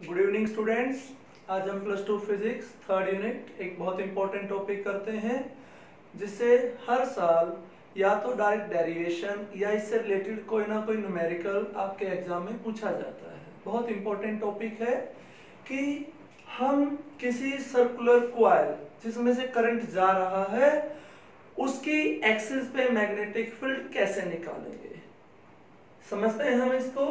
Good evening students. आज हम plus two physics third unit एक बहुत इंपॉर्टेंट टॉपिक करते हैं जिससे हर साल या तो डायरेक्ट डेरिवेशन या इससे रिलेटेड कोई ना कोई न्यूमेरिकल आपके एग्जाम में पूछा जाता है। बहुत इंपॉर्टेंट टॉपिक है कि हम किसी सर्कुलर कॉइल जिसमें से करंट जा रहा है उसकी एक्सिस पे मैग्नेटिक फील्ड कैसे निकालेंगे, समझते हैं हम इसको।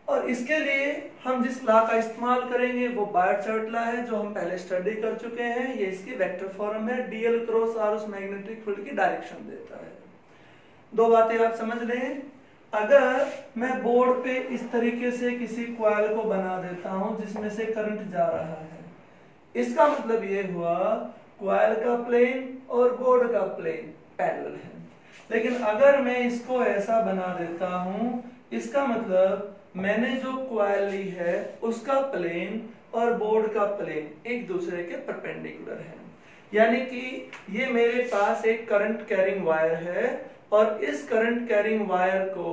और इसके लिए हम जिस लॉ का इस्तेमाल करेंगे वो बायट-सावर्त लॉ है जो हम पहले स्टडी कर चुके हैं। ये इसकी वेक्टर फॉर्म है, dl क्रॉस r उस मैग्नेटिक फील्ड की डायरेक्शन देता है। दो बातें आप समझ लें। अगर मैं बोर्ड पे इस तरीके से किसी कॉइल को बना देता हूं जिसमें से करंट जा रहा है, इसका मतलब ये हुआ कॉइल का प्लेन और बोर्ड का प्लेन पैरेलल है। लेकिन अगर मैं इसको ऐसा बना देता हूं, इसका मतलब मैंने जो कॉइल ली है उसका प्लेन और बोर्ड का प्लेन एक दूसरे के परपेंडिकुलर है। यानी कि ये मेरे पास एक करंट कैरिंग वायर है और इस करंट कैरिंग वायर को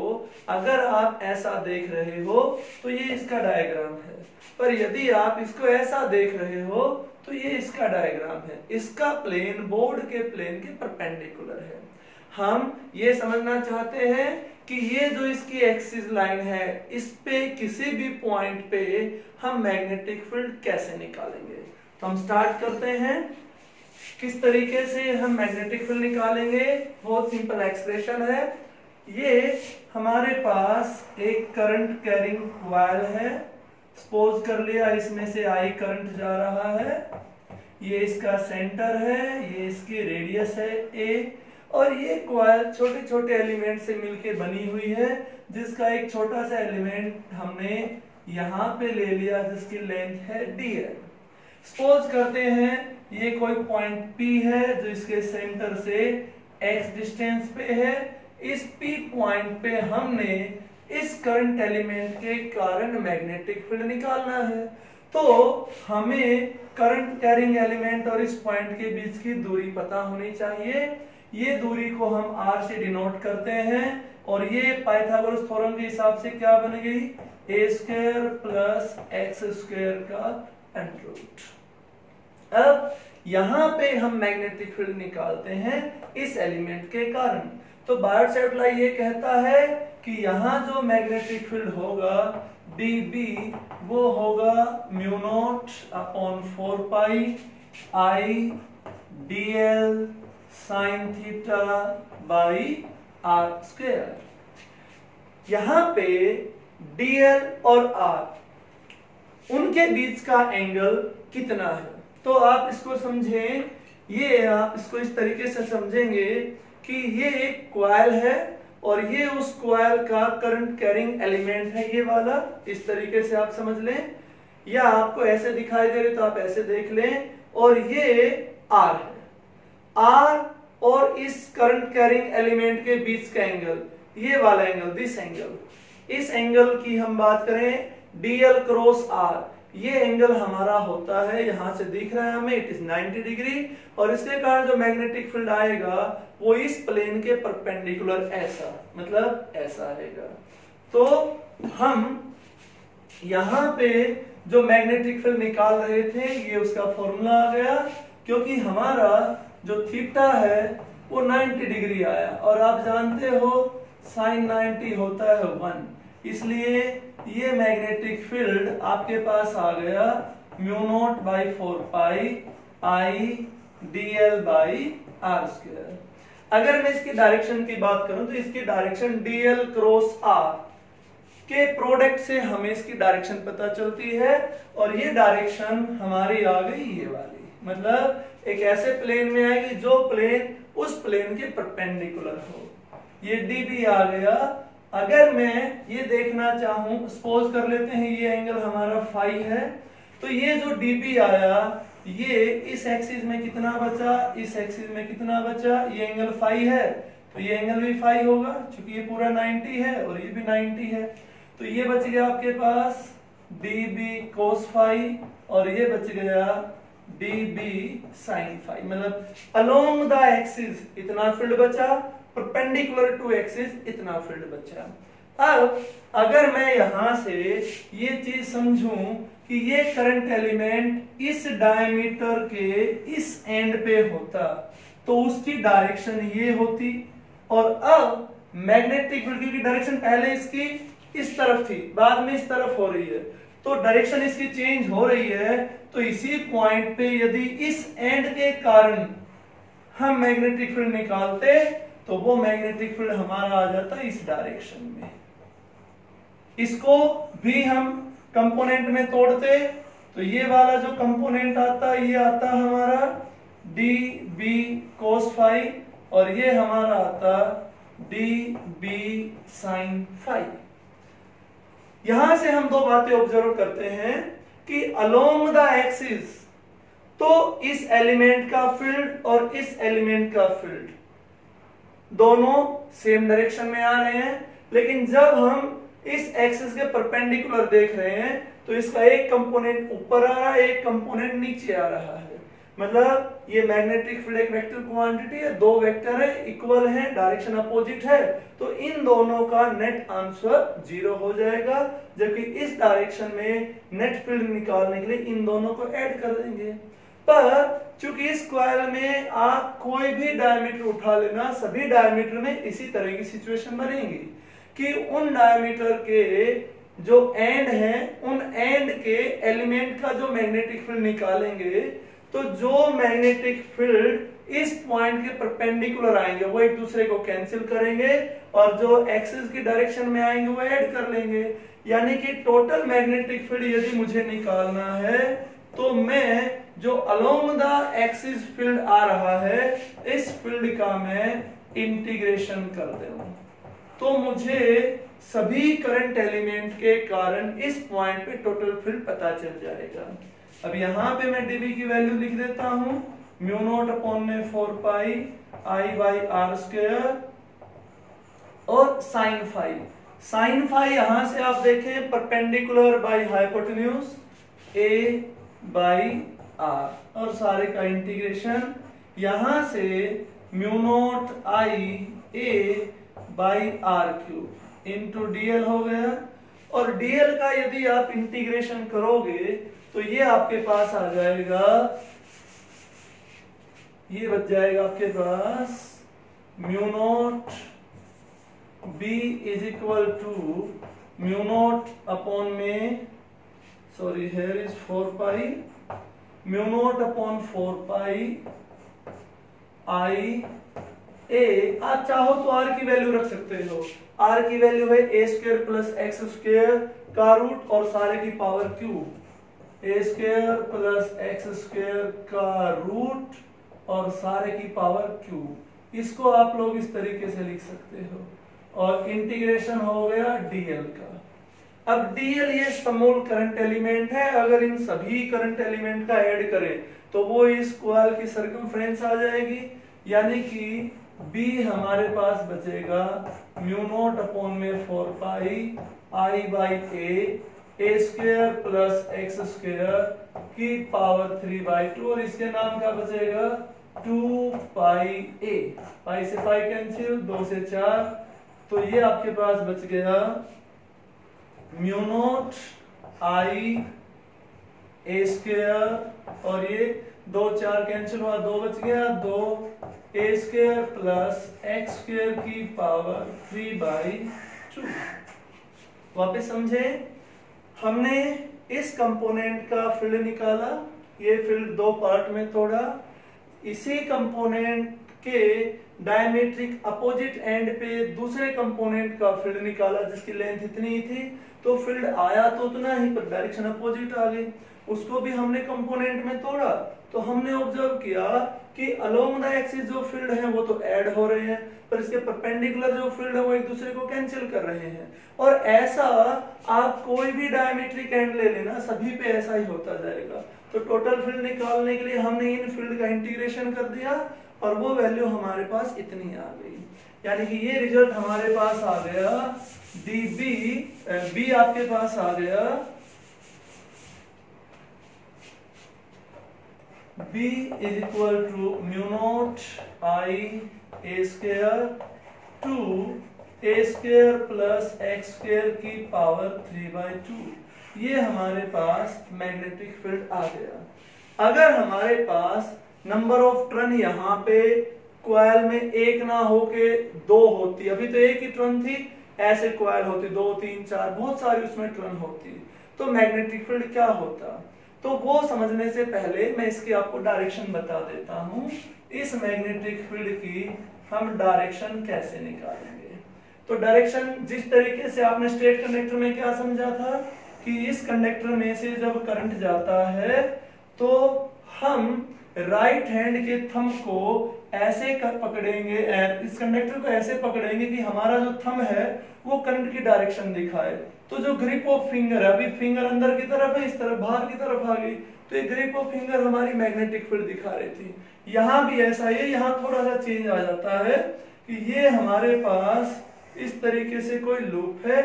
अगर आप ऐसा देख रहे हो तो ये इसका डायग्राम है, पर यदि आप इसको ऐसा देख रहे हो तो ये इसका डायग्राम है। इसका प्लेन बोर्ड के प्लेन के परपेंडिकुलर है। हम ये समझना चाहते हैं कि ये जो इसकी एक्सिस लाइन है इस पे किसी भी पॉइंट पे हम मैग्नेटिक फील्ड कैसे निकालेंगे। तो हम स्टार्ट करते हैं। किस तरीके से हम मैग्नेटिक फील्ड निकालेंगे, बहुत सिंपल एक्सप्रेशन है। ये हमारे पास एक करंट कैरिंग कॉइल है, सपोज कर लिया इसमें से I करंट जा रहा है, ये इसका सेंटर है, ये इसकी रेडियस है A, और ये कॉइल छोटे छोटे एलिमेंट से मिलके बनी हुई है जिसका एक छोटा सा एलिमेंट हमने यहाँ पे ले लिया जिसकी लेंथ है dl। सपोज करते हैं ये कोई पॉइंट P है जो इसके सेंटर से x डिस्टेंस पे है। इस P पॉइंट पे हमने इस करंट एलिमेंट के कारण मैग्नेटिक फील्ड निकालना है। तो हमें करंट कैरिंग एलिमेंट और इस पॉइंट के बीच की दूरी पता होनी चाहिए। ये दूरी को हम r से डिनोट करते हैं और ये पाइथागोरस थ्योरम के हिसाब से क्या बन गई, a² प्लस x² का अंडर रूट। अब यहाँ पे हम मैग्नेटिक फील्ड निकालते हैं इस एलिमेंट के कारण। तो बायट-सावर्त लॉ ये कहता है कि यहाँ जो मैग्नेटिक फील्ड होगा dB वो होगा μ0/4 पाई I dl sine theta by r²। यहां पे dl और r उनके बीच का एंगल कितना है, तो आप इसको समझें। ये आप इसको इस तरीके से समझेंगे कि ये एक कॉइल है और ये उस कॉइल का करंट कैरिंग एलिमेंट है, ये वाला। इस तरीके से आप समझ लें, या आपको ऐसे दिखाई दे रहे तो आप ऐसे देख लें। और ये r है, R और इस करंट कैरिंग एलिमेंट के बीच का एंगल, ये वाला एंगल, दिस एंगल, इस एंगल की हम बात करें dl क्रॉस r, ये एंगल हमारा होता है, यहां से दिख रहा है हमें, इट इज 90 डिग्री। और इसके कारण जो मैग्नेटिक फील्ड आएगा वो इस प्लेन के परपेंडिकुलर ऐसा, मतलब ऐसा आएगा। तो हम यहां पे जो मैग्नेटिक फील्ड निकाल रहे थे ये उसका फॉर्मूला आ गया, क्योंकि हमारा जो थीटा है वो 90 डिग्री आया और आप जानते हो साइन 90 होता है 1, इसलिए ये मैग्नेटिक फील्ड आपके पास आ गया μ0/4 पाई I dl बाई r²। अगर मैं इसकी डायरेक्शन की बात करूं तो इसकी डायरेक्शन dl क्रॉस r के प्रोडक्ट से हमें इसकी डायरेक्शन पता चलती है, और ये डायरेक्शन हमारी आ गई ये वाली, मतलब एक ऐसे प्लेन में आएगी जो प्लेन उस प्लेन के परपेंडिकुलर हो। ये dB आ गया। अगर मैं ये देखना चाहूं, सपोज कर लेते हैं ये एंगल हमारा फाई है, तो ये जो dB आया ये इस एक्सिस में कितना बचा, इस एक्सिस में कितना बचा, ये एंगल फाई है तो ये एंगल भी फाई होगा क्योंकि ये पूरा 90 है और ये भी 90 है। तो ये बच गया आपके पास dB cos फाई और ये बच गया dB sin फाई, मतलब अलोंग द एक्सिस इतना फील्ड बचा, परपेंडिकुलर टू एक्सिस इतना फील्ड बचा। अब अगर मैं यहां से ये चीज समझूं कि ये करंट एलिमेंट इस डायमीटर के इस एंड पे होता तो उसकी डायरेक्शन ये होती, और अब मैग्नेटिक फील्ड की डायरेक्शन पहले इसकी इस तरफ थी, बाद में इस तरफ हो रही है, तो डायरेक्शन इसकी चेंज हो रही है। तो इसी पॉइंट पे यदि इस एंड के कारण हम मैग्नेटिक फील्ड निकालते तो वो मैग्नेटिक फील्ड हमारा आ जाता इस डायरेक्शन में। इसको भी हम कंपोनेंट में तोड़ते तो ये वाला जो कंपोनेंट आता ये आता हमारा डी बी कोस फाई, और ये हमारा आता डी बी साइन फाई। यहां से हम दो बातें ऑब्जर्व करते हैं कि अलोंग द एक्सिस तो इस एलिमेंट का फील्ड और इस एलिमेंट का फील्ड दोनों सेम डायरेक्शन में आ रहे हैं, लेकिन जब हम इस एक्सिस के परपेंडिकुलर देख रहे हैं तो इसका एक कंपोनेंट ऊपर आ रहा है, एक कंपोनेंट नीचे आ रहा है। मतलब ये मैग्नेटिक फील्ड एक वेक्टर क्वांटिटी है, दो वेक्टर है, इक्वल है, डायरेक्शन अपोजिट है, तो इन दोनों का नेट आंसर 0 हो जाएगा। जबकि इस डायरेक्शन में नेट फील्ड निकालने के लिए इन दोनों को ऐड कर देंगे। पर चूंकि इस कॉइल में आप कोई भी डायमीटर उठा लेना, सभी डायमीटर में इसी तरह की सिचुएशन बनेगी कि उन डायमीटर के जो एंड हैं, उन एंड के एलिमेंट का जो मैग्नेटिक फील्ड निकालेंगे तो जो मैग्नेटिक फील्ड इस पॉइंट के परपेंडिकुलर आएंगे वो एक दूसरे को कैंसिल करेंगे, और जो एक्सिस की डायरेक्शन में आएंगे वो ऐड कर लेंगे। यानी कि टोटल मैग्नेटिक फील्ड यदि मुझे निकालना है तो मैं जो अलोंग द एक्सिस फील्ड आ रहा है इस फील्ड का मैं इंटीग्रेशन कर दूं तो मुझे सभी करंट एलिमेंट के कारण इस पॉइंट पे टोटल फील्ड पता चल जाएगा। अब यहां पे मैं dB की वैल्यू लिख देता हूं, म्यू नॉट अपॉन में 4 pi I by R square, और साइन फाई। साइन फाई यहां से आप देखें perpendicular by hypotenuse A by R, और सारे का इंटीग्रेशन यहां से mu naught I A by R cube into DL हो गया। और डीएल का यदि आप इंटीग्रेशन करोगे तो ये आपके पास आ जाएगा, ये बच जाएगा आपके पास mu naught b is equal to mu naught upon में, sorry here is 4 pi, mu naught upon 4 pi I a. आप चाहो तो आर की वैल्यू रख सकते हो, आर की वैल्यू है ए स्क्वायर प्लस एक्स स्क्वायर का रूट और सारे की पावर क्यूब, ए स्क्वायर प्लस एक्स स्क्वायर का रूट और सारे की पावर क्यूब। इसको आप लोग इस तरीके से लिख सकते हो, और इंटीग्रेशन हो गया डीएल का। अब डीएल ये समूल करंट एलिमेंट है, अगर इन सभी करंट एलिमेंट का ऐड करें तो वो इस कॉइल की सर्कमफ्रेंस आ जाएगी, यानी कि B हमारे पास बचेगा म्यू नॉट अपॉन में 4 pi I by a square plus x square की पावर 3 बाई 2, और इसके नाम का बचेगा 2 पाई ए। पाई से पाई कैंसिल, 2 से 4, तो ये आपके पास बच गया mu naught I A square, और ये 2 4 कैंसिल हुआ, 2 बच गया, 2 ए स्क्वायर प्लस एक्स स्क्वायर की पावर 3 बाई 2। वापस समझे, हमने इस कंपोनेंट का फील्ड निकाला, ये फील्ड दो पार्ट में तोड़ा, इसी कंपोनेंट के डायमेट्रिक अपोजिट एंड पे दूसरे कंपोनेंट का फील्ड निकाला जिसकी लेंथ इतनी ही थी, तो फील्ड आया तो उतना ही पर डायरेक्शन अपोजिट आ गई। उसको भी हमने कंपोनेंट में तोड़ा तो हमने ऑब्जर्व किया कि अलोंग द एक्सिस जो फील्ड है वो तो ऐड हो रहे हैं, पर इसके परपेंडिकुलर जो फील्ड है वो एक दूसरे को कैंसिल कर रहे हैं। और ऐसा आप कोई भी डायमेट्रिक एंड ले लेना, सभी पे ऐसा ही होता जाएगा। तो टोटल फील्ड निकालने के लिए हमने इन फील्ड का इंटीग्रेशन कर दिया और वो वैल्यू हमारे पास इतनी आ गई, यानी कि ये रिजल्ट हमारे पास आ गया dB, B आपके पास आ गया B is equal to mu naught I A square two A square plus x square की पावर 3/2। ये हमारे पास मैग्नेटिक फील्ड आ गया। अगर हमारे पास नंबर ऑफ टर्न यहाँ पे कॉइल में एक ना होके दो होती, अभी तो एक ही टर्न थी, ऐसे कॉइल होती 2 3 4 बहुत सारी उसमें टर्न होती, तो मैग्नेटिक फील्ड क्या होता। तो वो समझने से पहले मैं इसकी आपको डायरेक्शन बता देता हूं। इस मैग्नेटिक फील्ड की हम डायरेक्शन कैसे निकालेंगे। तो डायरेक्शन जिस तरीके से आपने स्ट्रेट कंडक्टर में क्या समझा था कि इस कंडक्टर में से जब करंट जाता है तो हम राइट हैंड के थंब को ऐसे पकड़ेंगे, इस कंडक्टर को ऐसे पकड़ेंगे कि हमारा जो थंब है वो करंट की डायरेक्शन दिखाए। तो जो ग्रिप ऑफ फिंगर है, अभी फिंगर अंदर की तरफ है, इस तरफ बाहर की तरफ आ गई, तो ये ग्रिप ऑफ फिंगर हमारी मैग्नेटिक फील्ड दिखा रही थी। यहाँ भी ऐसा है, यहाँ थोड़ा सा चेंज आ जाता है कि ये हमारे पास इस तरीके से कोई लूप है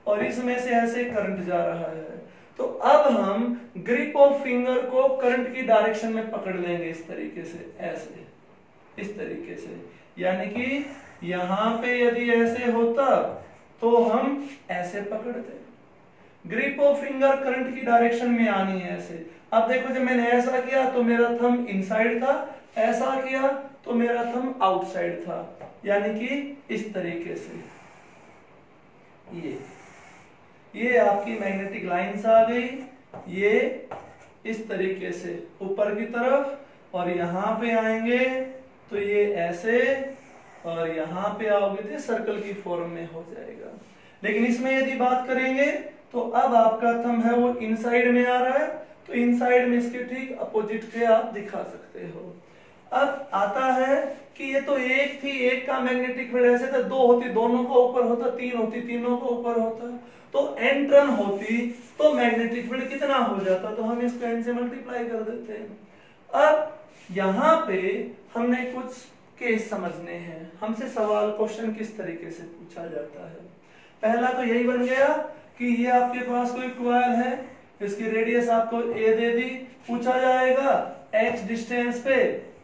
और इसमें से ऐसे करंट जा रहा है। तो अब हम ग्रिप ऑफ फिंगर को करंट की डायरेक्शन में पकड़ लेंगे इस तरीके से, ऐसे इस तरीके से, यानी कि यहाँ पे यदि ऐसे होता तो हम ऐसे पकड़ते। ग्रिप ऑफ फिंगर करंट की डायरेक्शन में आनी है ऐसे। अब देखो जब मैंने ऐसा किया तो मेरा थंब इनसाइड था, ऐसा किया तो मेरा थंब आउटसाइड था, यानी कि इस तरीके से। ये आपकी मैग्नेटिक लाइंस आ गई, ये इस तरीके से ऊपर की तरफ, और यहाँ पे आएंगे तो ये ऐसे, और यहाँ पे आओगे तो सर्कल की फॉर्म में हो जाएगा। लेकिन इसमें यदि बात करेंगे तो अब आपका थंब है वो इनसाइड में आ रहा है, तो इनसाइड में इसके ठीक अपोजिट के आप दिखा सकते हो। अब आता है कि ये तो एक थी, एक का मैग्नेटिक फील्ड ऐसे था, दो होती दोनों को ऊपर होता, तीन होती तीनों को ऊपर होता, तो n टर्न होती तो मैग्नेटिक फील्ड कितना हो जाता, तो हम इसको n से मल्टीप्लाई कर देते हैं। अब यहाँ पे हमने कुछ केस समझने हैं, हमसे सवाल क्वेश्चन किस तरीके से पूछा जाता है। पहला तो यही बन गया कि ये आपके पास कोई कॉइल है, इसकी रेडियस आपको a दे दी, पूछा जाएगा x डिस्टेंस पे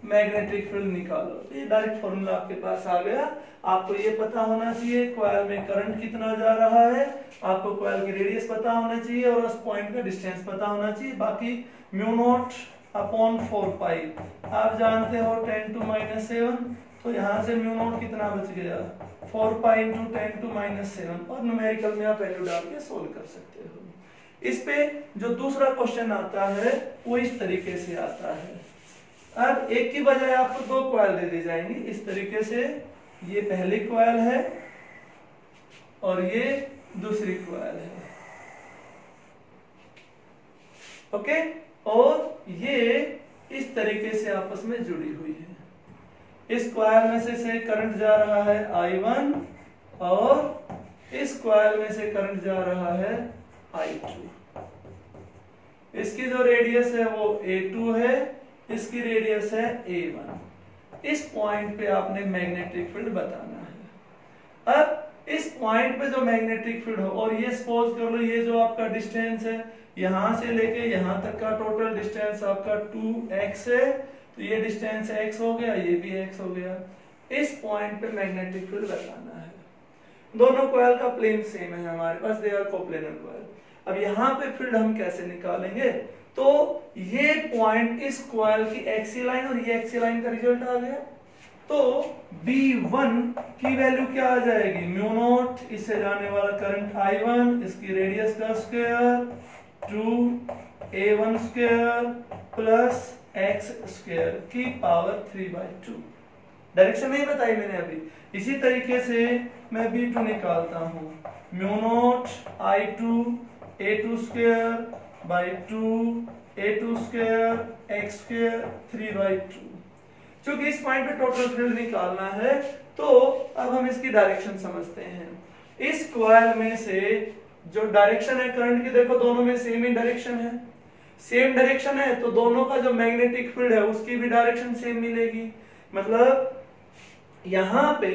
मैग्नेटिक फील्ड निकालो। ये डायरेक्ट फॉर्मूला आपके पास आ गया। आपको ये पता होना चाहिए कॉइल में करंट कितना जा रहा है, आपको कॉइल की रेडियस पता होना चाहिए और उस पॉइंट का डिस्टेंस पता होना चाहिए। बाकी म्यू नॉट अपॉन 4 पाई आप जानते हो 10 to -7, तो यहाँ से म्यू नॉट कितना बच गया 4 पाई इंटू 10 to -7, और न्यूमेरिकल में आप वैल्यू डाल के सोल्व कर सकते हो। इस पे जो दूसरा क्वेश्चन आता है वो इस तरीके से आता है। अब एक की बजाय आपको दो कॉइल दे दी जाएंगी इस तरीके से, ये पहली कॉइल है और ये दूसरी कॉइल है, ओके, और ये इस तरीके से आपस में जुड़ी हुई है। इस कॉइल में से करंट जा रहा है I1 और इस कॉइल में से करंट जा रहा है I2। इसकी जो रेडियस है वो A2 है, इसकी रेडियस है A1। इस पॉइंट पे आपने मैग्नेटिक फील्ड बताना है। अब इस पॉइंट पे जो मैग्नेटिक फील्ड हो, और ये सपोज कर लो ये जो आपका डिस्टेंस है यहां से लेके यहां तक का टोटल डिस्टेंस आपका 2x है, तो ये डिस्टेंस x हो गया, ये भी x हो गया। इस पॉइंट पे मैग्नेटिक फील्ड बताना है। दोनों कॉइल का प्लेन सेम है हमारे पास, दे आर कोप्लेनर कॉइल। अब यहाँ पे फील्ड हम कैसे निकालेंगे, तो ये पॉइंट इस कॉइल की एक्सी लाइन और ये एक्सी लाइन का रिजल्ट आ गया, तो B1 की वैल्यू क्या आ जाएगी, म्यू नॉट इससे जाने वाला करंट I1, इसकी रेडियस का square 2a1 square plus x square की पावर 3/2। डायरेक्शन नहीं बताई मैंने अभी। इसी तरीके से मैं B2 निकालता हूं, mu naught I2 a2 square by 2a2 square x square 3/2। चूंकि इस पॉइंट पे टोटल फील्ड निकालना है तो अब हम इसकी डायरेक्शन समझते हैं। इस कॉइल में से जो डायरेक्शन है करंट की, देखो दोनों में सेम ही डायरेक्शन है, सेम डायरेक्शन है तो दोनों का जो मैग्नेटिक फील्ड है उसकी भी डायरेक्शन सेम मिलेगी। मतलब यहाँ पे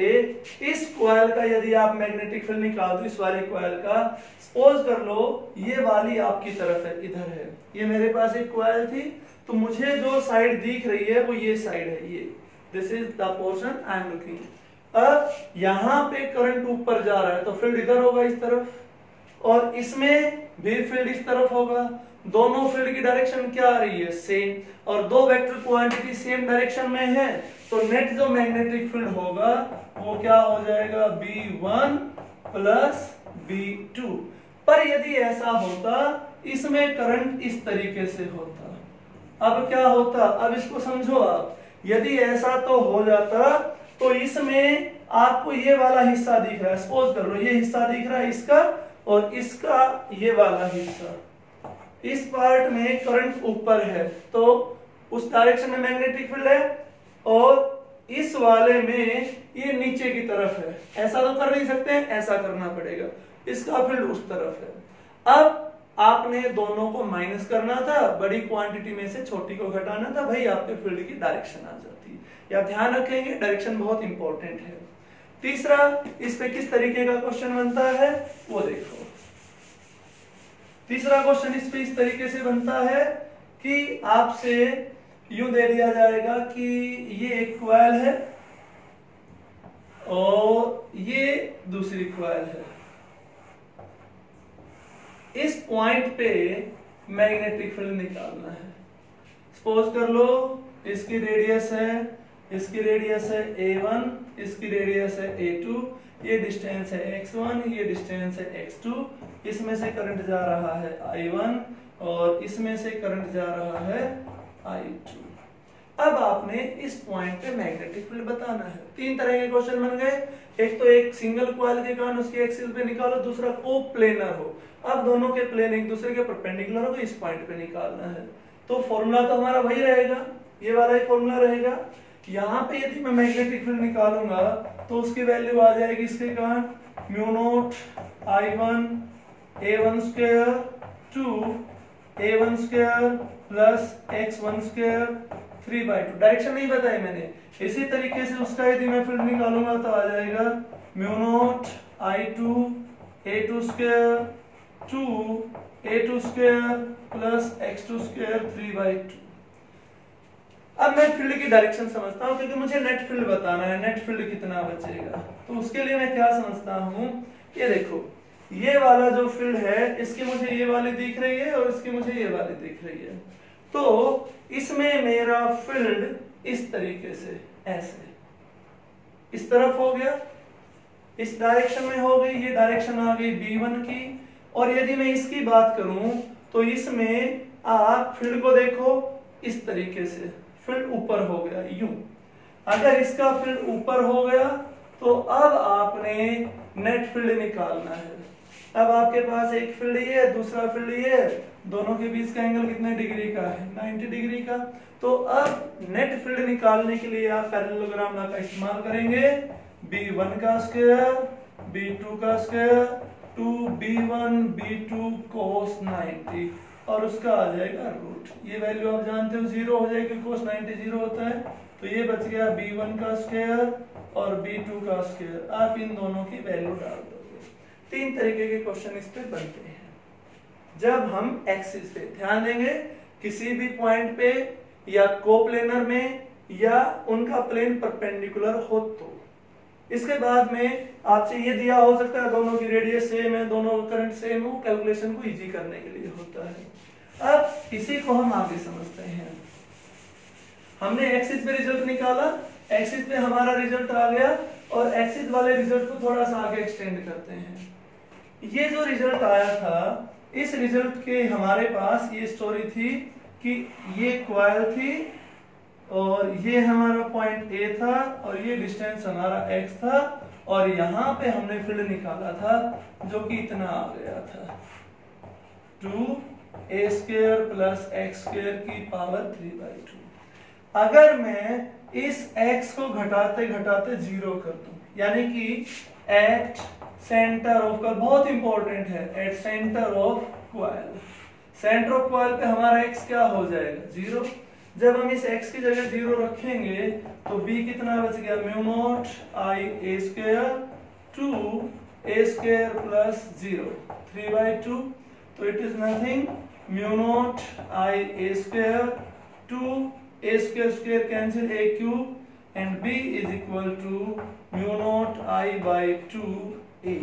इस कॉइल का यदि आप मैग्नेटिक फील्ड निकाल दो, इस वाले कॉइल का, सपोज कर लो ये वाली आपकी तरफ है, इधर है, ये मेरे पास एक कॉइल थी, तो मुझे जो साइड दिख रही है वो ये साइड है, ये this is the portion I am looking. अब यहाँ पे करंट ऊपर जा रहा है तो फील्ड इधर होगा इस तरफ, और इसमें भी फील्ड इस तरफ होगा। दोनों फील्ड की डायरेक्शन क्या आ रही है, सेम, और दो वेक्टर क्वांटिटी सेम डायरेक्शन में है, तो नेट जो मैग्नेटिक फील्ड होगा वो क्या हो जाएगा, B1 प्लस B2। पर यदि ऐसा होता, इसमें करंट इस तरीके से होता, अब क्या होता, अब इसको समझो आप, यदि ऐसा तो हो जाता तो इसमें आपको ये वाला हिस्सा दिख रहा है, सपोज कर लो ये हिस्सा दिख रहा है इसका, और इसका ये वाला हिस्सा, इस पार्ट में करंट ऊपर है तो उस डायरेक्शन में मैग्नेटिक फील्ड है, और इस वाले में ये नीचे की तरफ है। ऐसा तो कर नहीं सकते, ऐसा करना पड़ेगा, इसका फील्ड उस तरफ है। अब आपने दोनों को माइनस करना था, बड़ी क्वांटिटी में से छोटी को घटाना था, भाई आपके फील्ड की डायरेक्शन आ जाती है। या ध्यान रखेंगे, डायरेक्शन बहुत इंपॉर्टेंट है। तीसरा, इस पे किस तरीके का क्वेश्चन बनता है वो देखो। तीसरा क्वेश्चन इस पे इस तरीके से बनता है कि आपसे यूं दे दिया जाएगा कि ये एक कॉइल है और ये दूसरी कॉइल है, इस पॉइंट पे मैग्नेटिक फील्ड निकालना है। सपोज कर लो इसकी रेडियस है, इसकी रेडियस है A1, इसकी रेडियस है A2, ये डिस्टेंस है x1, ये डिस्टेंस है x2, इसमें से करंट जा रहा है I1 और इसमें से करंट जा रहा है I2। अब आपने इस पॉइंट पे मैग्नेटिक फील्ड बताना है। तीन तरह के क्वेश्चन बन गए, एक तो एक सिंगल कॉइल के कारण उसकी एक्सिस पे निकालो, दूसरा कोप्लेनर हो, अब दोनों के प्लेन एक दूसरे के परपेंडिकुलर हो तो इस पॉइंट पे निकालना है। तो फॉर्मूला तो हमारा वही रहेगा, ये वाला ही फॉर्मूला रहेगा। यहाँ पे यदि मैं मैग्नेटिक फील्ड निकालूंगा तो उसकी वैल्यू आ जाएगी इसके कारण mu naught I1 A1 square two A1 square plus x1 square 3/2। Direction नहीं बताई मैंने। इसी तरीके से उसका यदि मैं फील्ड निकालूंगा तो आ जाएगा mu naught I2 A2 square two A2 square plus x2 square 3/2। अब मैं फील्ड की डायरेक्शन समझता हूं क्योंकि मुझे नेट फील्ड बताना है, नेट फील्ड कितना बचेगा। तो उसके लिए मैं क्या समझता हूं, ये देखो ये वाला जो फील्ड है इसकी मुझे ये वाली दिख रही है और इसकी मुझे ये वाली दिख रही है, तो इसमें मेरा फील्ड इस तरीके से ऐसे इस तरफ हो गया, इस डायरेक्शन में हो गई, ये डायरेक्शन आ गई B1 की। और यदि मैं इसकी बात करूं तो इसमें आप फील्ड को देखो इस तरीके से, फील्ड ऊपर हो गया यूं। अगर इसका फील्ड ऊपर हो गया तो अब आपने नेट फील्ड निकालना है। अब आपके पास एक फील्ड ये है, दूसरा फील्ड ये है, दोनों के बीच का एंगल कितने डिग्री का है, 90 डिग्री का। तो अब नेट फील्ड निकालने के लिए आप पैरेललोग्राम लॉ का इस्तेमाल करेंगे, B1 का स्क्वायर B2 का स्क्वायर 2B1 B2 cos 90 और उसका आ जाएगा रूट। ये वैल्यू आप जानते हो 0 हो जाएगी, cos 90 0 होता है, तो ये बच गया B1 का स्क्वायर और B2 का स्क्वायर। आप इन दोनों की वैल्यू डाल दोगे। तीन तरीके के क्वेश्चन इस पे बनते हैं जब हम एक्सिस पे ध्यान देंगे, किसी भी पॉइंट पे या कोप्लेनर में या उनका प्लेन परपेंडिकुलर हो तो। इसके बाद में आपसे ये दिया हो सकता है दोनों की रेडियस सेम है, दोनों का करंट सेम हो, कैलकुलेशन को इजी करने के लिए होता है। अब इसी को हम आगे समझते हैं। हमने एक्सिस पे रिजल्ट निकाला, एक्सिस पे हमारा रिजल्ट आ गया और एक्सिस वाले रिजल्ट को थोड़ा सा आगे एक्सटेंड करते हैं। ये जो रिजल्ट आया था, इस रिजल्ट के हमारे पास ये स्टोरी थी कि ये कॉइल थी और ये हमारा पॉइंट A था और ये डिस्टेंस हमारा x था और यहाँ पे हमने फील्ड निकाला था जो कि इतना आ गया था 2a square plus x square की पावर 3/2। अगर मैं इस x को घटाते घटाते 0 कर दूं, यानी कि एट सेंटर ऑफ कॉइल, बहुत इंपॉर्टेंट है, at centre of coil, centre of coil पे हमारा x क्या हो जाएगा 0। जब हम इस x की जगह 0 रखेंगे तो b कितना बच गया, mu naught I a square 2a square plus 0 3/2। तो it is nothing mu naught I a square 2a square square cancel a cube and B is equal to mu naught I by 2A।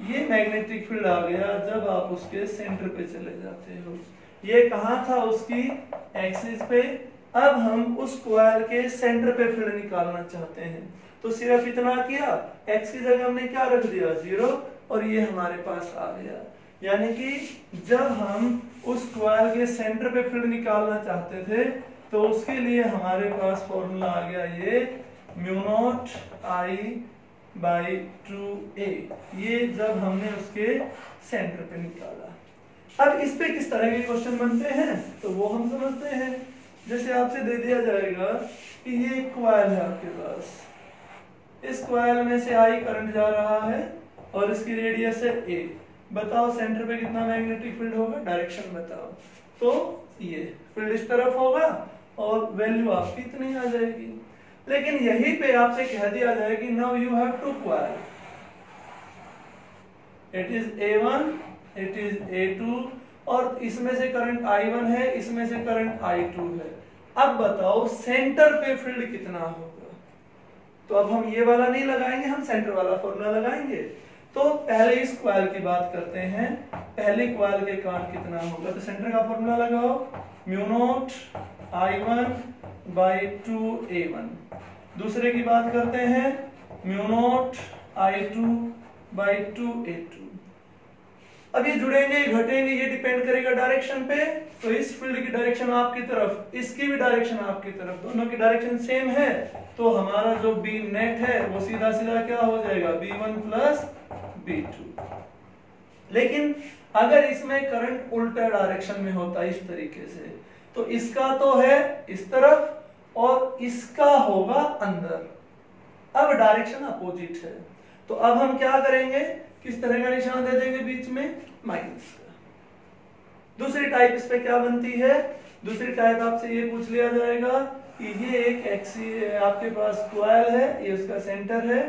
ये magnetic field आ गया जब आप उसके centre पे चले जाते हो। ये कहाँ था उसकी एक्सिस पे। अब हम उस कॉइल के सेंटर पे फील्ड निकालना चाहते हैं, तो सिर्फ इतना किया, एक्स की जगह हमने क्या रख दिया 0, और ये हमारे पास आ गया। यानी कि जब हम उस कॉइल के सेंटर पे फील्ड निकालना चाहते थे तो उसके लिए हमारे पास फॉर्मूला आ गया ये mu naught I by 2A। ये जब हमने उसके सेंटर पे निकाला। अब इस पे किस तरह के क्वेश्चन बनते हैं तो वो हम समझते हैं। जैसे आपसे दे दिया जाएगा कि ये कॉइल है आपके पास, इस कॉइल में से I करंट जा रहा है और इसकी रेडियस है A। बताओ सेंटर पे कितना मैग्नेटिक फील्ड होगा, डायरेक्शन बताओ। तो ये फील्ड इस तरफ होगा और वैल्यू आपकी इतनी आ जाएगी। लेकिन यहीं पे आपसे कह दिया जाए कि now you have two coil, it is A1, it is A2, और इसमें से करंट I1 है, इसमें से करंट I2 है। अब बताओ सेंटर पे फील्ड कितना होगा। तो अब हम ये वाला नहीं लगाएंगे, हम सेंटर वाला फॉर्मूला लगाएंगे। तो पहले इस कॉइल की बात करते हैं, पहले कॉइल के कारण कितना होगा। तो सेंटर का फॉर्मूला लगाओ mu naught I1 by 2A1। दूसरे की बात करते हैं mu naught I2 by 2A2। अब ये जुड़ेंगे घटेंगे, ये डिपेंड करेगा डायरेक्शन पे। तो इस फील्ड की डायरेक्शन आपकी तरफ, इसकी भी डायरेक्शन आपकी तरफ, दोनों की डायरेक्शन सेम है। तो हमारा जो बी नेट है वो सीधा सीधा क्या हो जाएगा B1 प्लस B2। लेकिन अगर इसमें करंट उल्टा डायरेक्शन में होता है इस तरीके से, तो इसका तो है इस तरफ और इसका होगा अंदर। अब डायरेक्शन अपोजिट है, तो अब हम क्या करेंगे, किस तरह का निशान दे देंगे बीच में, माइनस का। दूसरी टाइप इस पे क्या बनती है, दूसरी टाइप आपसे ये पूछ लिया जाएगा कि ये एक एक्सी आपके पास कॉइल है, ये उसका सेंटर है,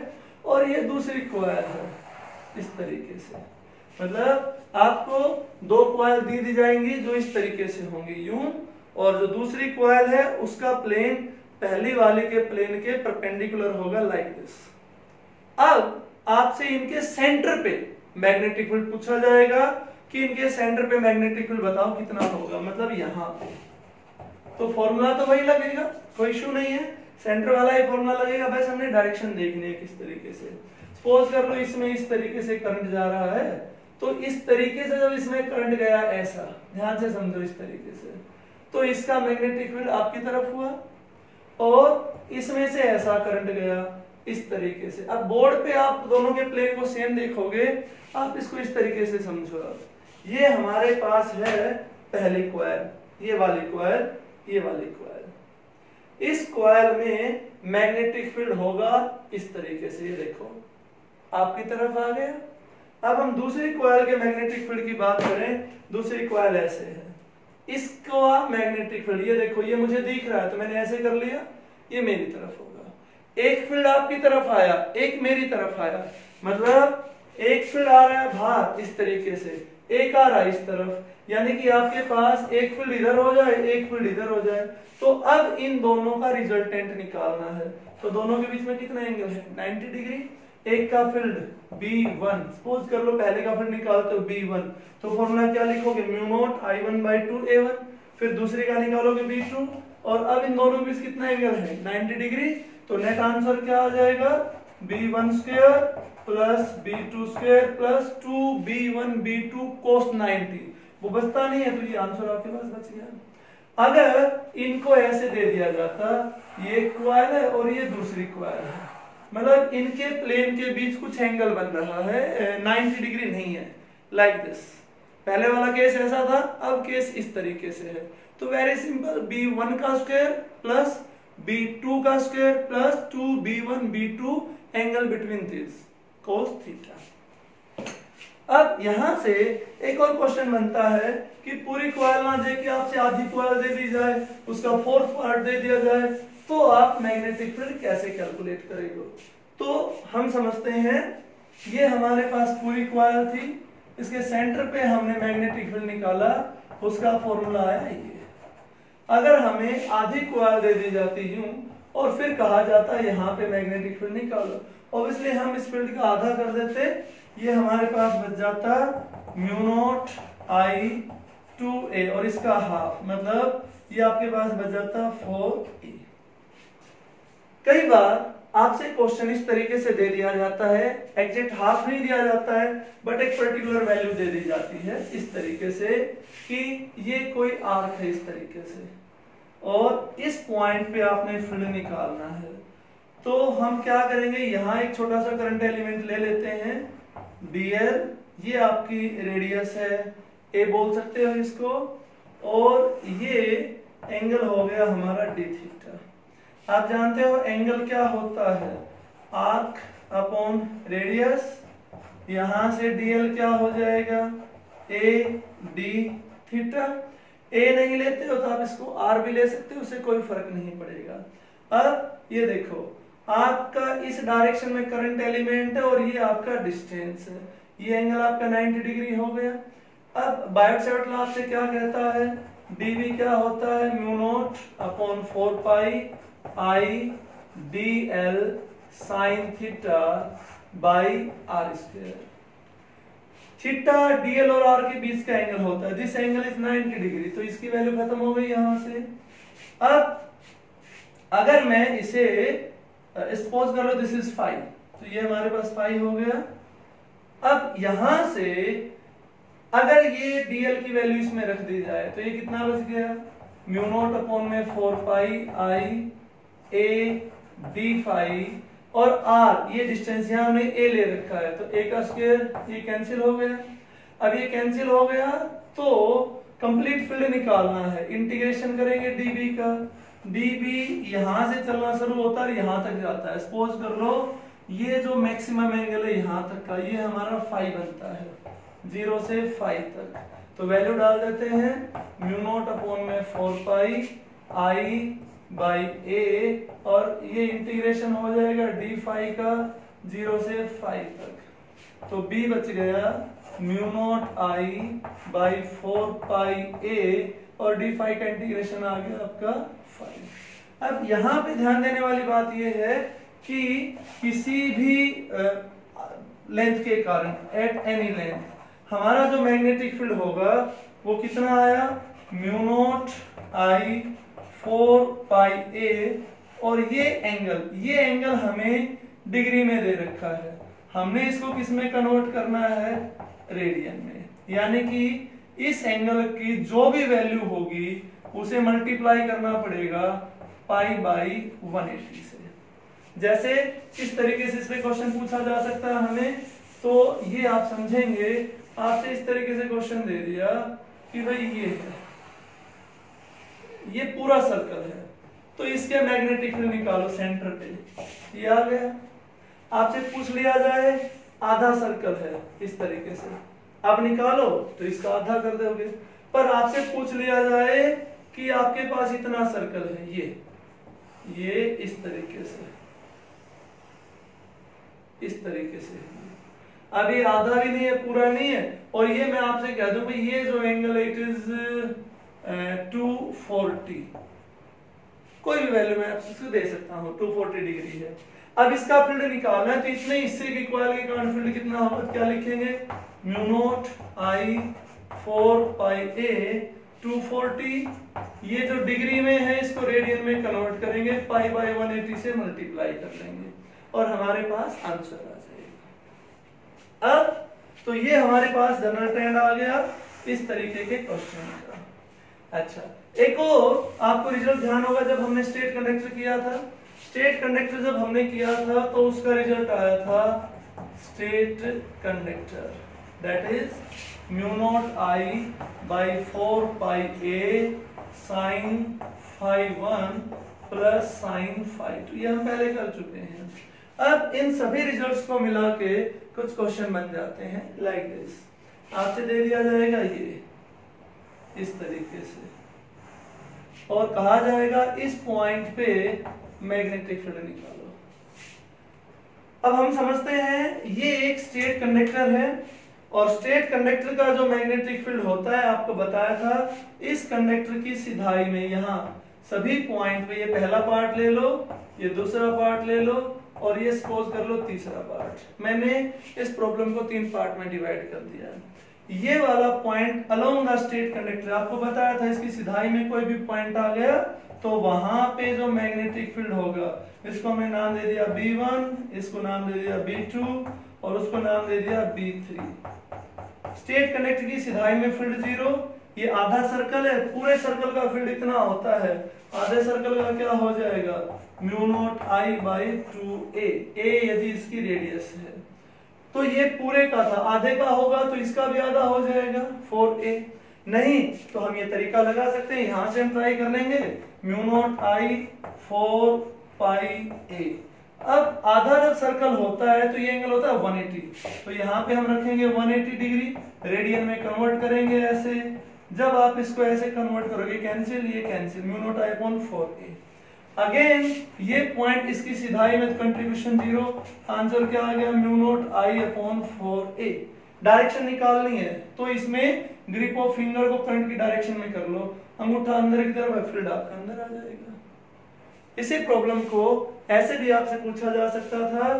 और ये दूसरी कॉइल है इस तरीके से। मतलब आपको दो कॉइल दी जाएंगी जो इस तरीके से होंगी यूं, और जो दूसरी कॉइल है उसका प्लेन पहली वाले के प्लेन के परपेंडिकुलर होगा लाइक दिस। अब आपसे इनके सेंटर पे मैग्नेटिक फील्ड पूछा जाएगा कि इनके सेंटर पे मैग्नेटिक फील्ड बताओ कितना होगा, मतलब यहां पे। तो फॉर्मूला तो वही लगेगा, कोई इशू नहीं है, सेंटर वाला ही फॉर्मूला लगेगा, बस हमने डायरेक्शन देखनी है किस तरीके से। सपोज कर लो इसमें इस तरीके से करंट जा रहा है, तो इस तरीके से जब इसमें करंट गया ऐसा, ध्यान से समझो इस तरीके से, तो इसका मैग्नेटिक फील्ड आपकी तरफ हुआ, और इसमें से ऐसा करंट गया इस तरीके से। अब बोर्ड पे आप दोनों के प्लेन को सेम देखोगे, आप इसको इस तरीके से समझो। ये हमारे पास है पहली कॉइल, ये वाली कॉइल, ये वाली कॉइल। इस कॉइल में मैग्नेटिक फील्ड होगा इस तरीके से, ये देखो आपकी तरफ आ गया। अब हम दूसरी कॉइल के मैग्नेटिक फील्ड की बात करें, दूसरी कॉइल ऐसे है, इसका मैग्नेटिक फील्ड ये देखो, ये मुझे दिख रहा है तो मैंने ऐसे कर लिया, ये मेरी तरफ होगा। एक फील्ड आपकी तरफ आया, एक मेरी तरफ आया, मतलब एक फील्ड आ रहा है बाहर इस तरीके से, एक आ रहा है इस तरफ, यानी कि आपके पास एक फील्ड इधर हो जाए, एक फील्ड इधर हो जाए। तो अब इन दोनों का रिजल्टेंट निकालना है, तो दोनों के बीच में कितना एंगल है 90 डिग्री। एक का फील्ड B1, सपोज कर लो पहले का फील्ड निकालते हो B1, तो फॉर्मूला क्या लिखोगे mu naught I1 by 2A1, फिर दूसरे का निकालोगे B2, और अब इन दोनों के बीच कितना एंगल है 90 डिग्री। तो नेट आंसर क्या आ जाएगा B1 square plus B2 square plus 2B1 B2 cos 90। वो बचता नहीं है, तो ये आंसर आपके पास बच गया। अगर इनको ऐसे दे दिया जाता, ये कॉइल है और ये दूसरी कॉइल है, मतलब इनके प्लेन के बीच कुछ एंगल बन रहा है, 90 डिग्री नहीं है, लाइक दिस। पहले वाला केस ऐसा था, अब केस इस तरीके से है। तो वेरी सिंपल, B1 का स्क्वायर प्लस B2 का square plus 2B1 B2 angle between this cos theta. अब यहां से एक और क्वेश्चन बनता है कि पूरी कॉइल ना दे के आपसे आधी कॉइल दे दी जाए, उसका फोर्थ पार्ट दे दिया जाए, तो आप मैग्नेटिक फील्ड कैसे कैलकुलेट करेंगे। तो हम समझते हैं, ये हमारे पास पूरी कॉइल थी, इसके सेंटर पे हमने मैग्नेटिक फील्ड निकाला, उसका फॉर्मूला आया ये। अगर हमें आधी कॉइल दे दी जाती यूं और फिर कहा जाता है यहाँ पे मैग्नेटिक फील्ड निकालो। ऑब्वियसली हम इस फील्ड का आधा कर देते, ये हमारे पास बच जाता म्यू नॉट आई 2a और इसका हाफ, मतलब ये आपके पास बच जाता 4e। कई बार आपसे क्वेश्चन इस तरीके से दे दिया जाता है, एग्जैक्ट हाफ नहीं दिया जाता है बट एक पर्टिकुलर वैल्यू दे दी जाती है इस तरीके से कि ये कोई आर्क है इस तरीके से और इस पॉइंट पे आपने फील्ड निकालना है। तो हम क्या करेंगे, यहाँ एक छोटा सा करंट एलिमेंट ले लेते हैं dl, ये आपकी रेडियस है a बोल सकते हो इसको, और ये एंगल हो गया हमारा d थीटा। आप जानते हो एंगल क्या होता है, आर्क अपॉन रेडियस, यहां से dl क्या हो जाएगा a d थीटा। a नहीं लेते हो तो आप इसको r भी ले सकते हो, उससे कोई फर्क नहीं पड़ेगा। अब ये देखो आर्क का इस डायरेक्शन में करंट एलिमेंट है और ये आपका डिस्टेंस है, ये एंगल आपका 90 डिग्री हो गया। अब बायोट सावर्ट लॉ आपसे क्या कहता है, dv क्या होता है mu naught upon 4 pi I dl sine theta by r square. Theta dl और r के बीच का एंगल होता है, दिस एंगल इज 90 डिग्री, तो इसकी वैल्यू खत्म हो गई यहां से। अब अगर मैं इसे सपोज कर लो दिस इज 5, तो ये हमारे पास 5 हो गया। अब यहां से अगर ये dl की वैल्यू इसमें रख दी जाए तो ये कितना बच गया, म्यू नॉट अपॉन में 4 pi I a d phi और r, ये डिस्टेंस यहाँ हमने a ले रखा है तो a का स्क्वायर, ये कैंसिल हो गया। अब ये कैंसिल हो गया तो कंप्लीट फील्ड निकालना है, इंटीग्रेशन करेंगे dv का, dv यहां से चलना शुरू होता है यहां तक जाता है। सपोज कर लो ये जो मैक्सिमम एंगल है यहां तक का, ये हमारा 5 बनता है 0 से 5 तक, तो वैल्यू डाल देते हैं म्यू नॉट अपॉन में 4 पाई आई बाई a और ये इंटीग्रेशन हो जाएगा d फाई का 0 से 5 तक, तो b बच गया mu naught I by 4 pi a और d फाई का इंटीग्रेशन आ गया आपका 5। अब यहाँ पे ध्यान देने वाली बात ये है कि किसी भी लेंथ के कारण एट एनी लेंथ हमारा जो मैग्नेटिक फील्ड होगा वो कितना आया, mu naught I 4 pi a और ये एंगल हमें डिग्री में दे रखा है, हमने इसको किस में कन्वर्ट करना है, रेडियन में, यानी कि इस एंगल की जो भी वैल्यू होगी उसे मल्टीप्लाई करना पड़ेगा पाई बाई 180 से। जैसे इस तरीके से इस पे क्वेश्चन पूछा जा सकता है हमें, तो ये आप समझेंगे, आपसे इस तरीके से क्वेश्चन दे दिया कि भाई ये है, ये पूरा सर्कल है तो इसके मैग्नेटिक फील्ड निकालो सेंटर पे, ये आ गया। आपसे पूछ लिया जाए आधा सर्कल है इस तरीके से, आप निकालो तो इसका आधा कर दोगे, पर आपसे पूछ लिया जाए कि आपके पास इतना सर्कल है, ये इस तरीके से, इस तरीके से, अब ये आधा भी नहीं है पूरा नहीं है, और ये मैं आपसे कह दूं भाई ये जो एंगल इट इज 240, कोई भी वैल्यू मैं आपसे दे सकता हूं, 240 डिग्री है। अब इसका फील्ड निकालना है तो इतने हिस्से की कॉइल के कारण फील्ड कितना होगा, क्या लिखेंगे, mu naught I 4 pi a 240, ये जो डिग्री में है इसको रेडियन में कन्वर्ट करेंगे, पाई बाई 180 से मल्टीप्लाई कर लेंगे और हमारे पास आंसर आ जाएगा। अब तो ये हमारे पास जनरल ट्रेंड आ गया इस तरीके के क्वेश्चन का। अच्छा, एक और आपको रिजल्ट ध्यान होगा, जब हमने स्टेट कंडक्टर किया था, स्टेट कंडक्टर जब हमने किया था तो उसका रिजल्ट आया था straight conductor, that is mu naught I by 4 pi a sine phi 1 plus sine phi 2, ये हम पहले कर चुके हैं। अब इन सभी रिजल्ट्स को मिला के कुछ क्वेश्चन बन जाते हैं लाइक दिस, आपसे दे दिया जाएगा ये इस तरीके से और कहा जाएगा इस पॉइंट पे मैग्नेटिक फील्ड निकालो। अब हम समझते हैं ये एक स्टेट कंडक्टर है और स्टेट कंडक्टर का जो मैग्नेटिक फील्ड होता है आपको बताया था, इस कंडक्टर की सिधाई में यहाँ सभी पॉइंट पे ये पहला पार्ट ले लो, ये दूसरा पार्ट ले लो और ये सपोज कर लो तीसरा पार्ट। मैंने इस प्रॉब्लम को 3 पार्ट में डिवाइड कर दिया। ये वाला point along the state conductor, आपको बताया था इसकी सिधाई में कोई भी पॉइंट आ गया तो वहां पे जो मैग्नेटिक फील्ड होगा, इसको हमने नाम दे दिया B1, इसको नाम दे दिया B2 और उसको नाम दे दिया B3। स्टेट कंडक्टर की सिधाई में फील्ड 0, ये आधा सर्कल है, पूरे सर्कल का फील्ड इतना होता है, आधे सर्कल का क्या हो जाएगा mu naught I by 2a, a यदि इसकी रेडियस है तो ये पूरे का था, आधे का होगा तो इसका भी आधा हो जाएगा 4a। नहीं तो हम ये तरीका लगा सकते हैं, यहां से हम ट्राई कर लेंगे mu naught I 4 pi a। अब आधा जब सर्कल होता है तो ये एंगल होता है 180, तो यहाँ पे हम रखेंगे 180 डिग्री, रेडियन में कन्वर्ट करेंगे ऐसे। जब आप इसको ऐसे कन्वर्ट करोगे कैंसिल, ये cancel, mu naught I upon 4a। Again ये पॉइंट इसकी सिधाई में कंट्रीब्यूशन 0, आंसर क्या आ गया mu naught I upon 4a। Direction निकालनी है तो इसमें ग्रिप ऑफ फिंगर को करंट की डायरेक्शन में कर लो, अंगूठा अंदर की तरफ, फील्ड आपका अंदर आ जाएगा। इसी प्रॉब्लम को ऐसे भी आपसे पूछा जा सकता था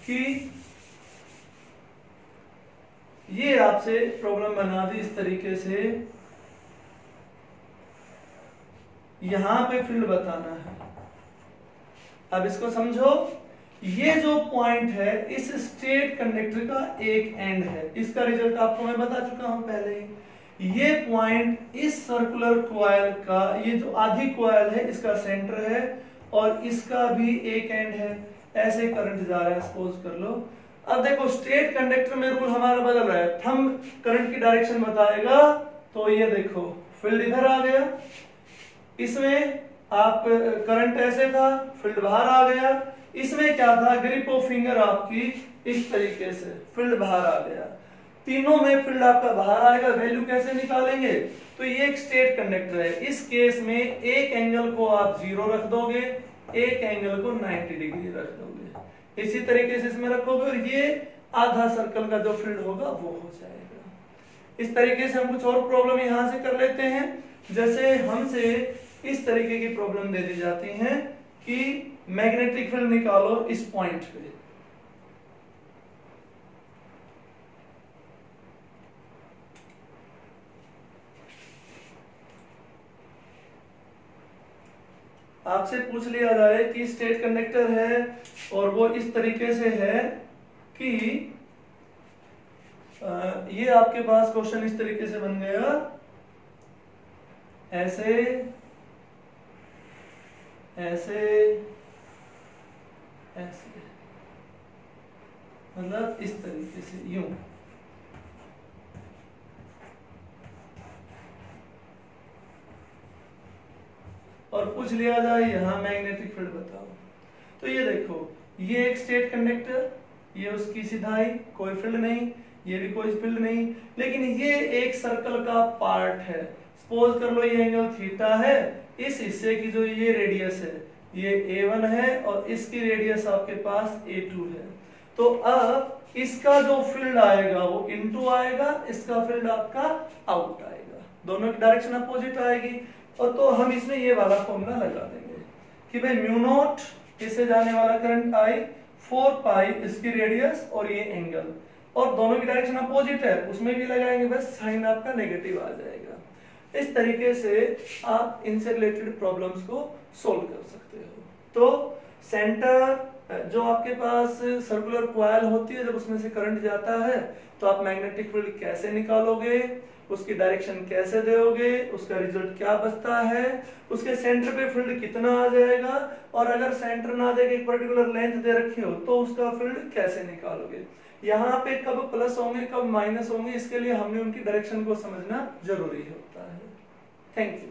कि ये आपसे प्रॉब्लम बना दी इस तरीके से, यहां पे फील्ड बताना है। अब इसको समझो, ये जो पॉइंट है इस स्टेट कंडक्टर का एक एंड है, इसका रिजल्ट आपको मैं बता चुका हूं पहले ही। ये पॉइंट इस सर्कुलर कॉइल का, ये जो आधी कॉइल है इसका सेंटर है और इसका भी एक एंड है, ऐसे करंट जा रहा है सपोज कर लो। अब देखो स्टेट कंडक्टर में रूल हमारा बदल रहा है, थंब करंट की डायरेक्शन बताएगा तो ये देखो फील्ड इधर आ गया, इसमें आप करंट ऐसे था, फील्ड बाहर आ गया, इसमें क्या था ग्रिप ऑफ फिंगर आपकी इस तरीके से, फील्ड बाहर आ गया। तीनों में फील्ड आपका बाहर आएगा, वैल्यू कैसे निकालेंगे, तो ये एक स्टेट कंडक्टर है, इस केस में एक एंगल को आप 0 रख दोगे, एक एंगल को 90 डिग्री रख दोगे, इसी तरीके से इसमें रखोगे और ये आधा सर्कल का जो फील्ड होगा वो हो जाएगा। इस तरीके से हम कुछ और प्रॉब्लम यहां से कर लेते हैं, जैसे हमसे इस तरीके की प्रॉब्लम दे दी जाती है कि मैग्नेटिक फील्ड निकालो इस पॉइंट पे। आपसे पूछ लिया जाए कि स्टेट कंडक्टर है और वो इस तरीके से है कि ये आपके पास क्वेश्चन इस तरीके से बन गया, ऐसे ऐसे ऐसे, मतलब इस तरीके से यूं। और पूछ लिया जाए यहां मैग्नेटिक फील्ड बताओ, तो ये देखो ये एक स्टेट कंडक्टर, ये उसकी सिधाई, कोई फील्ड नहीं, ये भी कोई फील्ड नहीं, लेकिन ये एक सर्कल का पार्ट है। सपोज कर लो ये एंगल थीटा है, इस हिस्से की जो ये रेडियस है ये A1 है और इसकी रेडियस आपके पास A2 है। तो अब इसका जो फील्ड आएगा वो इनटू आएगा, इसका फील्ड आपका आउट आएगा, दोनों की डायरेक्शन अपोजिट आएगी। और तो हम इसमें ये वाला फॉर्मूला लगा देंगे कि भाई म्यू नॉट इससे जाने वाला करंट I 4 पाई इसकी रेडियस और ये एंगल, और दोनों की डायरेक्शन अपोजिट है, उसमें भी लगाएंगे, बस साइन आपका नेगेटिव आ जाएगा। इस तरीके से आप इनसे रिलेटेड प्रॉब्लम्स को सोल्व कर सकते हो। तो सेंटर जो आपके पास सर्कुलर कॉइल होती है, जब उसमें से करंट जाता है तो आप मैग्नेटिक फील्ड कैसे निकालोगे, उसकी डायरेक्शन कैसे दोगे, उसका रिजल्ट क्या बचता है, उसके सेंटर पे फील्ड कितना आ जाएगा, और अगर सेंटर ना दे के एक पर्टिकुलर लेंथ दे रखी हो तो उसका फील्ड कैसे निकालोगे। यहाँ पे कब प्लस होंगे कब माइनस होंगे, इसके लिए हमने उनकी डायरेक्शन को समझना जरूरी होता है। Thank you.